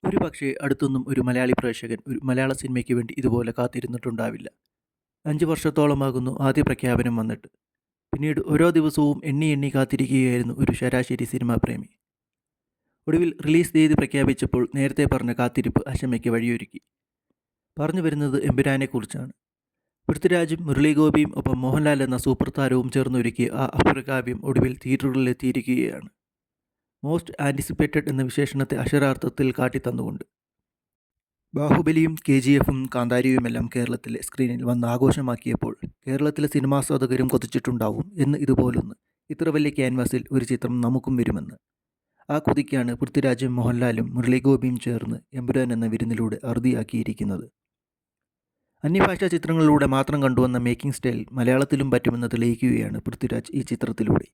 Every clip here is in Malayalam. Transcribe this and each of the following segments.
ഒരുപക്ഷേ അടുത്തൊന്നും ഒരു മലയാളി പ്രേക്ഷകൻ ഒരു മലയാള സിനിമയ്ക്ക് വേണ്ടി ഇതുപോലെ കാത്തിരുന്നിട്ടുണ്ടാവില്ല. 5 വർഷത്തോളമാകുന്നു ആദ്യ പ്രഖ്യാപനം വന്നിട്ട്. പിന്നീട് ഓരോ ദിവസവും എണ്ണി എണ്ണി കാത്തിരിക്കുകയായിരുന്നു ഒരു ശരാശരി സിനിമാ പ്രേമി. ഒടുവിൽ റിലീസ് തീയതി പ്രഖ്യാപിച്ചപ്പോൾ നേരത്തെ പറഞ്ഞ കാത്തിരിപ്പ് അശമയ്ക്ക് വഴിയൊരുക്കി. പറഞ്ഞു വരുന്നത് എമ്പുരാനെക്കുറിച്ചാണ്. പൃഥ്വിരാജും മുരളീഗോപിയും ഒപ്പം മോഹൻലാൽ എന്ന സൂപ്പർ താരവും ചേർന്നൊരുക്കിയ ആ അപരകാവ്യം ഒടുവിൽ തിയേറ്ററുകളിലെത്തിയിരിക്കുകയാണ്. മോസ്റ്റ് ആൻറ്റിസിപ്പേറ്റഡ് എന്ന വിശേഷണത്തെ അക്ഷരാർത്ഥത്തിൽ കാട്ടിത്തന്നുകൊണ്ട്. ബാഹുബലിയും KGF-ഉം കാന്താരിയുമെല്ലാം കേരളത്തിലെ സ്ക്രീനിൽ വന്ന് ആഘോഷമാക്കിയപ്പോൾ കേരളത്തിലെ സിനിമാസ്വാദകരും കൊതിച്ചിട്ടുണ്ടാവും എന്ന് ഇതുപോലൊന്ന്, ഇത്ര വലിയ ക്യാൻവാസിൽ ഒരു ചിത്രം നമുക്കും വരുമെന്ന്. ആ കൊതിക്കാണ് പൃഥ്വിരാജും മോഹൻലാലും മുരളീഗോപിയും ചേർന്ന് എമ്പുരാൻ എന്ന വിരുന്നിലൂടെ അറുതിയാക്കിയിരിക്കുന്നത്. അന്യഭാഷാ ചിത്രങ്ങളിലൂടെ മാത്രം കണ്ടുവന്ന മേക്കിംഗ് സ്റ്റൈൽ മലയാളത്തിലും പറ്റുമെന്ന് തെളിയിക്കുകയാണ് പൃഥ്വിരാജ് ഈ ചിത്രത്തിലൂടെ.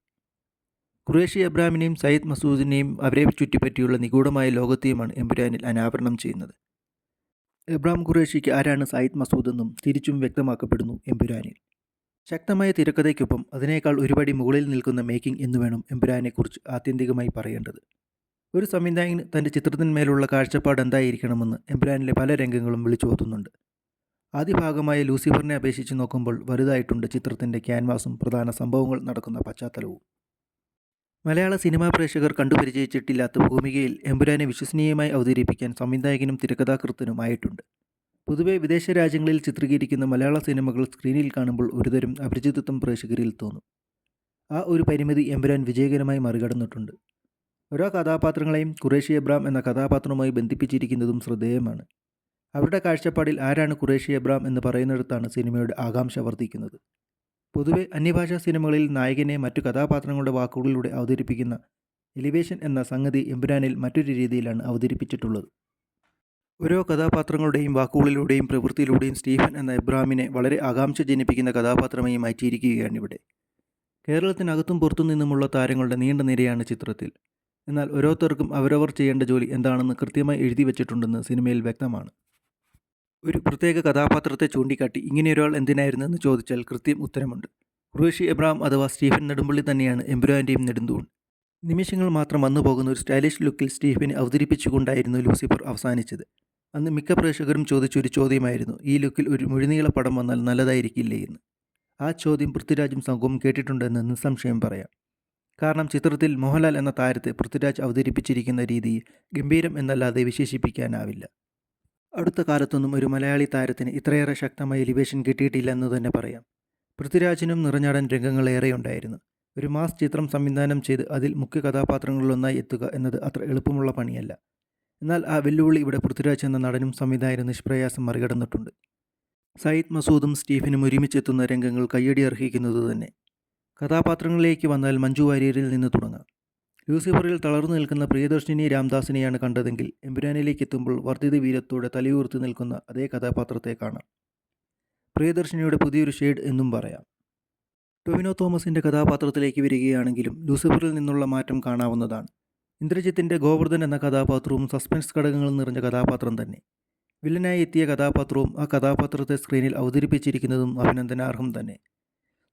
ഖുറേഷി അബ്രാമിനെയും സയ്യിദ് മസൂദിനെയും അവരെ ചുറ്റിപ്പറ്റിയുള്ള നിഗൂഢമായ ലോകത്തെയുമാണ് എമ്പുരാനിൽ അനാവരണം ചെയ്യുന്നത്. എബ്രാം ഖുറേഷിക്ക് ആരാണ് സയ്യിദ് മസൂദ് എന്നും തിരിച്ചും വ്യക്തമാക്കപ്പെടുന്നു എമ്പുരാനിൽ. ശക്തമായ തിരക്കഥയ്ക്കൊപ്പം അതിനേക്കാൾ ഒരുപടി മുകളിൽ നിൽക്കുന്ന മേക്കിംഗ് എന്നുവേണം എമ്പുരാനെക്കുറിച്ച് ആത്യന്തികമായി പറയേണ്ടത്. ഒരു സംവിധായകന് തൻ്റെ ചിത്രത്തിന്മേലുള്ള കാഴ്ചപ്പാട് എന്തായിരിക്കണമെന്ന് എമ്പുരാനിലെ പല രംഗങ്ങളും വിളിച്ചോതുന്നുണ്ട്. ആദ്യ ഭാഗമായ ലൂസിഫറിനെ അപേക്ഷിച്ച് നോക്കുമ്പോൾ വലുതായിട്ടുണ്ട് ചിത്രത്തിൻ്റെ ക്യാൻവാസും പ്രധാന സംഭവങ്ങൾ നടക്കുന്ന പശ്ചാത്തലവും. മലയാള സിനിമാ പ്രേക്ഷകർ കണ്ടുപരിചയിച്ചിട്ടില്ലാത്ത ഭൂമികയിൽ എമ്പുരാനെ വിശ്വസനീയമായി അവതരിപ്പിക്കാൻ സംവിധായകനും തിരക്കഥാകൃത്തിനുമായിട്ടുണ്ട്. പൊതുവെ വിദേശ രാജ്യങ്ങളിൽ ചിത്രീകരിക്കുന്ന മലയാള സിനിമകൾ സ്ക്രീനിൽ കാണുമ്പോൾ ഒരുതരം അപരിചിതത്വം പ്രേക്ഷകരിൽ തോന്നും. ആ ഒരു പരിമിതി എമ്പുരാൻ വിജയകരമായി മറികടന്നിട്ടുണ്ട്. ഓരോ കഥാപാത്രങ്ങളെയും ഖുറേഷി എബ്രാം എന്ന കഥാപാത്രവുമായി ബന്ധിപ്പിച്ചിരിക്കുന്നതും ശ്രദ്ധേയമാണ്. അവരുടെ കാഴ്ചപ്പാടിൽ ആരാണ് ഖുറേഷി എബ്രാം എന്ന് പറയുന്നിടത്താണ് സിനിമയുടെ ആകാംക്ഷ വർദ്ധിക്കുന്നത്. പൊതുവെ അന്യഭാഷാ സിനിമകളിൽ നായകനെ മറ്റു കഥാപാത്രങ്ങളുടെ വാക്കുകളിലൂടെ അവതരിപ്പിക്കുന്ന എലിവേഷൻ എന്ന സംഗതി എമ്പുരാനിൽ മറ്റൊരു രീതിയിലാണ് അവതരിപ്പിച്ചിട്ടുള്ളത്. ഓരോ കഥാപാത്രങ്ങളുടെയും വാക്കുകളിലൂടെയും പ്രവൃത്തിയിലൂടെയും സ്റ്റീഫൻ എന്ന എബ്രാമിനെ വളരെ ആകാംക്ഷ ജനിപ്പിക്കുന്ന കഥാപാത്രമായി മാറ്റിയിരിക്കുകയാണിവിടെ. കേരളത്തിനകത്തും പുറത്തു നിന്നുമുള്ള താരങ്ങളുടെ നീണ്ട നിരയാണ് ചിത്രത്തിൽ. എന്നാൽ ഓരോരുത്തർക്കും അവരവർ ചെയ്യേണ്ട ജോലി എന്താണെന്ന് കൃത്യമായി എഴുതി വച്ചിട്ടുണ്ടെന്ന് സിനിമയിൽ വ്യക്തമാണ്. ഒരു പ്രത്യേക കഥാപാത്രത്തെ ചൂണ്ടിക്കാട്ടി ഇങ്ങനെയൊരാൾ എന്തിനായിരുന്നെന്ന് ചോദിച്ചാൽ കൃത്യം ഉത്തരമുണ്ട്. ഖുറേഷി എബ്രാം അഥവാ സ്റ്റീഫൻ നെടുമ്പള്ളി തന്നെയാണ് എമ്പുരാൻ്റെയും നെടുന്തൂൺ. നിമിഷങ്ങൾ മാത്രം വന്നു പോകുന്ന ഒരു സ്റ്റൈലിഷ് ലുക്കിൽ സ്റ്റീഫനെ അവതരിപ്പിച്ചുകൊണ്ടായിരുന്നു ലൂസിഫർ അവസാനിച്ചത്. അന്ന് മിക്ക പ്രേക്ഷകരും ചോദിച്ചൊരു ചോദ്യമായിരുന്നു, ഈ ലുക്കിൽ ഒരു മുഴുനീള പടം വന്നാൽ നല്ലതായിരിക്കില്ലേ എന്ന്. ആ ചോദ്യം പൃഥ്വിരാജും സംഘവും കേട്ടിട്ടുണ്ടെന്ന് നിസ്സംശയം പറയാം. കാരണം ചിത്രത്തിൽ മോഹൻലാൽ എന്ന താരത്തെ പൃഥ്വിരാജ് അവതരിപ്പിച്ചിരിക്കുന്ന രീതി ഗംഭീരം എന്നല്ലാതെ വിശേഷിപ്പിക്കാനാവില്ല. അടുത്ത കാലത്തൊന്നും ഒരു മലയാളി താരത്തിന് ഇത്രയേറെ ശക്തമായ എലിവേഷൻ കിട്ടിയിട്ടില്ല എന്ന് തന്നെ പറയാം. പൃഥ്വിരാജിനും നിറഞ്ഞാടൻ രംഗങ്ങൾ ഏറെയുണ്ടായിരുന്നു. ഒരു മാസ് ചിത്രം സംവിധാനം ചെയ്ത് അതിൽ മുഖ്യ കഥാപാത്രങ്ങളിലൊന്നായി എത്തുക എന്നത് അത്ര എളുപ്പമുള്ള പണിയല്ല. എന്നാൽ ആ വെല്ലുവിളി ഇവിടെ പൃഥ്വിരാജ് എന്ന നടനും സംവിധായകനും നിഷ്പ്രയാസം മറികടന്നിട്ടുണ്ട്. സയ്യിദ് മസൂദും സ്റ്റീഫനും ഒരുമിച്ചെത്തുന്ന രംഗങ്ങൾ കയ്യടി അർഹിക്കുന്നത് തന്നെ. കഥാപാത്രങ്ങളിലേക്ക് വന്നാൽ മഞ്ജു വാര്യരിൽ നിന്ന് തുടങ്ങാം. ലൂസിഫറിൽ തളർന്നു നിൽക്കുന്ന പ്രിയദർശിനി രാംദാസിനെയാണ് കണ്ടതെങ്കിൽ എമ്പുരാനിലേക്ക് എത്തുമ്പോൾ വർദ്ധിത വീരത്തോടെ തലയുയർത്തി നിൽക്കുന്ന അതേ കഥാപാത്രത്തെ കാണാം. പ്രിയദർശിനിയുടെ പുതിയൊരു ഷെയ്ഡ് എന്നും പറയാം. ടൊവിനോ തോമസിൻ്റെ കഥാപാത്രത്തിലേക്ക് വരികയാണെങ്കിലും ലൂസിഫറിൽ നിന്നുള്ള മാറ്റം കാണാവുന്നതാണ്. ഇന്ദ്രജിത്തിൻ്റെ ഗോവർദ്ധൻ എന്ന കഥാപാത്രവും സസ്പെൻസ് ഘടകങ്ങൾ നിറഞ്ഞ കഥാപാത്രം തന്നെ. വില്ലനായി എത്തിയ കഥാപാത്രവും ആ കഥാപാത്രത്തെ സ്ക്രീനിൽ അവതരിപ്പിച്ചിരിക്കുന്നതും അഭിനന്ദനാർഹം തന്നെ.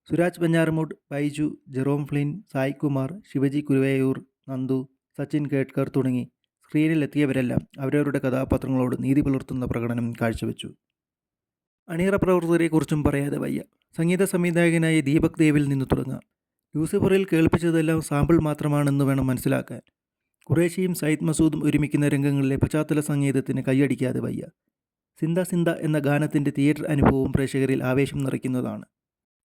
സുരാജ് വെഞ്ഞാറമൂട്, ബൈജു, ജെറോം ഫ്ലിൻ, സായ് കുമാർ, ശിവജി കുരുവയൂർ, നന്ദു, സച്ചിൻ കേട്കർ തുടങ്ങി സ്ക്രീനിലെത്തിയവരെല്ലാം അവരവരുടെ കഥാപാത്രങ്ങളോട് നീതി പുലർത്തുന്ന പ്രകടനം കാഴ്ചവെച്ചു. അണിയറ പ്രവർത്തകരെക്കുറിച്ചും പറയാതെ വയ്യ. സംഗീത സംവിധായകനായ ദീപക് ദേവിൽ നിന്ന് തുടങ്ങാം. ലൂസിഫറിൽ കേൾപ്പിച്ചതെല്ലാം സാമ്പിൾ മാത്രമാണെന്ന് വേണം മനസ്സിലാക്കാൻ. ഖുറേഷിയും സയ്യിദ് മസൂദും ഒരുമിക്കുന്ന രംഗങ്ങളിലെ പശ്ചാത്തല സംഗീതത്തിന് കൈയടിക്കാതെ വയ്യ. സിന്ദ സിന്ദ എന്ന ഗാനത്തിൻ്റെ തിയേറ്റർ അനുഭവവും പ്രേക്ഷകരിൽ ആവേശം നിറയ്ക്കുന്നതാണ്.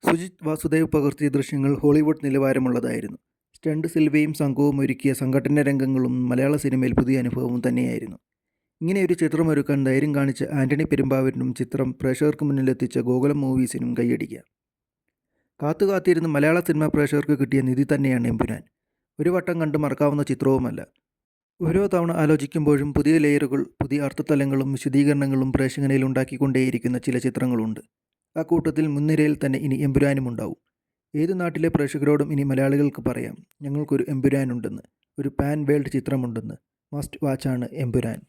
സുജിത് വാസുദേവ് പകർത്തിയ ദൃശ്യങ്ങൾ ഹോളിവുഡ് നിലവാരമുള്ളതായിരുന്നു. സ്റ്റണ്ട് സിൽവയും സംഘവും ഒരുക്കിയ സംഘടന രംഗങ്ങളും മലയാള സിനിമയിൽ പുതിയ അനുഭവവും തന്നെയായിരുന്നു. ഇങ്ങനെയൊരു ചിത്രമൊരുക്കാൻ ധൈര്യം കാണിച്ച ആൻ്റണി പെരുമ്പാവൂരിനും ചിത്രം പ്രേക്ഷകർക്ക് മുന്നിലെത്തിച്ച ഗോകുലം മൂവീസിനും കൈയടിക്കാം. കാത്തുകാത്തിരുന്ന് മലയാള സിനിമാ പ്രേക്ഷകർക്ക് കിട്ടിയ നിധി തന്നെയാണ് എമ്പുരാൻ. ഒരു വട്ടം കണ്ട് മറക്കാവുന്ന ചിത്രവുമല്ല. ഓരോ തവണ ആലോചിക്കുമ്പോഴും പുതിയ ലെയറുകൾ, പുതിയ അർത്ഥതലങ്ങളും വിശദീകരണങ്ങളും പ്രേക്ഷകനിൽ ഉണ്ടാക്കിക്കൊണ്ടേയിരിക്കുന്ന ചില ചിത്രങ്ങളുണ്ട്. ആ കൂട്ടത്തിൽ മുൻനിരയിൽ തന്നെ ഇനി എമ്പുരാനും ഉണ്ടാവും. ഏതു നാട്ടിലെ പ്രേക്ഷകരോടും ഇനി മലയാളികൾക്ക് പറയാം, ഞങ്ങൾക്കൊരു എമ്പുരാനുണ്ടെന്ന്, ഒരു പാൻ വേൾഡ് ചിത്രമുണ്ടെന്ന്. മസ്റ്റ് വാച്ചാണ് എമ്പുരാൻ.